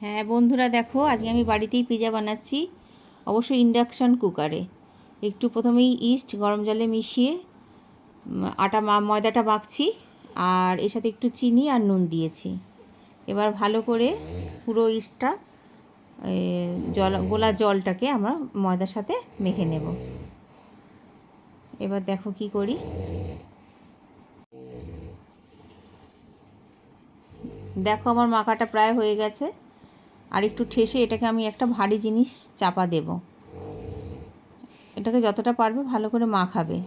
হ্যাঁ বন্ধুরা, দেখো আজকে আমি বাড়িতেই পিৎজা বানাচ্ছি, অবশ্যই ইন্ডাকশান কুকারে। একটু প্রথমেই ইস্ট গরম জলে মিশিয়ে ময়দাটা মাখছি, আর এর সাথে একটু চিনি আর নুন দিয়েছি। এবার ভালো করে পুরো ইস্টটা গোলা জলটাকে আমরা ময়দার সাথে মেখে নেব। এবার দেখো কি করি। দেখো আমার মাখাটা প্রায় হয়ে গেছে, আর একটু ঠেসে এটাকে আমি একটা ভারী জিনিস চাপা দেব। এটাকে যতটা পারবে ভালো করে মাখাবে।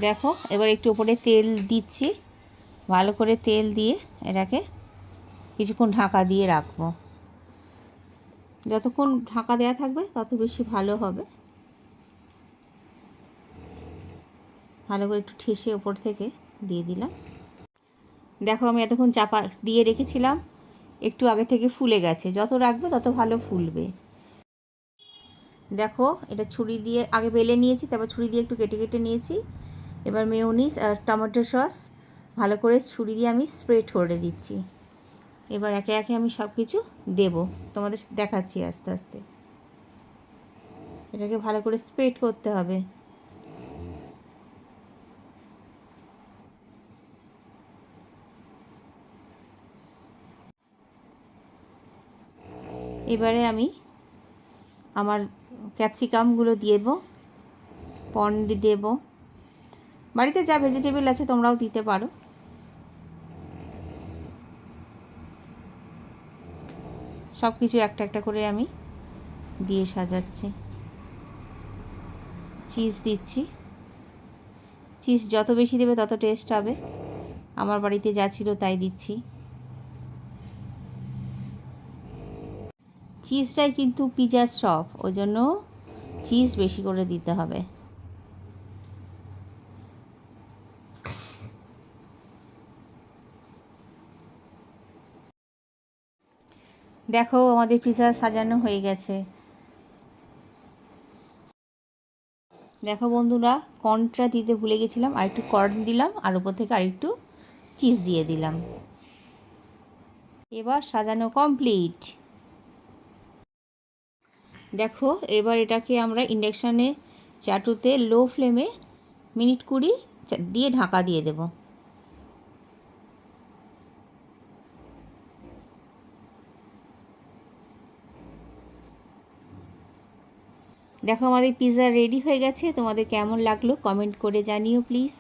দেখো এবার একটু উপরে তেল দিচ্ছি, ভালো করে তেল দিয়ে এটাকে কিছুক্ষণ ঢাকা দিয়ে রাখবো। যতক্ষণ ঢাকা দেওয়া থাকবে তত বেশি ভালো হবে। ভালো করে একটু ঠেসে ওপর থেকে দিয়ে দিলাম। দেখো আমি এতক্ষণ চাপা দিয়ে রেখেছিলাম, একটু আগে থেকে ফুলে গেছে। যত রাখবে তত ভালো ফুলবে। দেখো এটা ছুরি দিয়ে আগে বেলে নিয়েছি, তারপর ছুরি দিয়ে একটু কেটে কেটে নিয়েছি। এবার মেয়োনিজ আর টমেটো সস ভালো করে ছুরি দিয়ে আমি স্প্রেড করে দিচ্ছি। এবার একে একে আমি সব কিছু দেবো, তোমাদের দেখাচ্ছি আস্তে আস্তে। এটাকে ভালো করে স্প্রেড করতে হবে। এবারে আমি আমার ক্যাপসিকামগুলো দেবো, পনির দেবো। বাড়িতে যা ভেজিটেবল আছে তোমরাও দিতে পারো। সব কিছু একটা একটা করে আমি দিয়ে সাজাচ্ছি। চিজ দিচ্ছি, চিজ যত বেশি দেবে তত টেস্ট হবে। আমার বাড়িতে যা ছিল তাই দিচ্ছি। চিজটাই কিন্তু পিৎজার সব, ওই জন্য চিজ বেশি করে দিতে হবে। দেখো আমাদের পিৎজা সাজানো হয়ে গেছে। দেখো বন্ধুরা, কর্নটা দিতে ভুলে গেছিলাম, আর একটু কর্ন দিলাম, আর উপর থেকে আরেকটু চিজ দিয়ে দিলাম। এবার সাজানো কমপ্লিট। দেখো এবার এটাকে আমরা ইন্ডাকশানে চাটুতে লো ফ্লেমে মিনিট 20 দিয়ে ঢাকা দিয়ে দেব। দেখো আমাদের পিৎজা রেডি হয়ে গেছে। তোমাদের কেমন লাগলো কমেন্ট করে জানিও প্লিজ।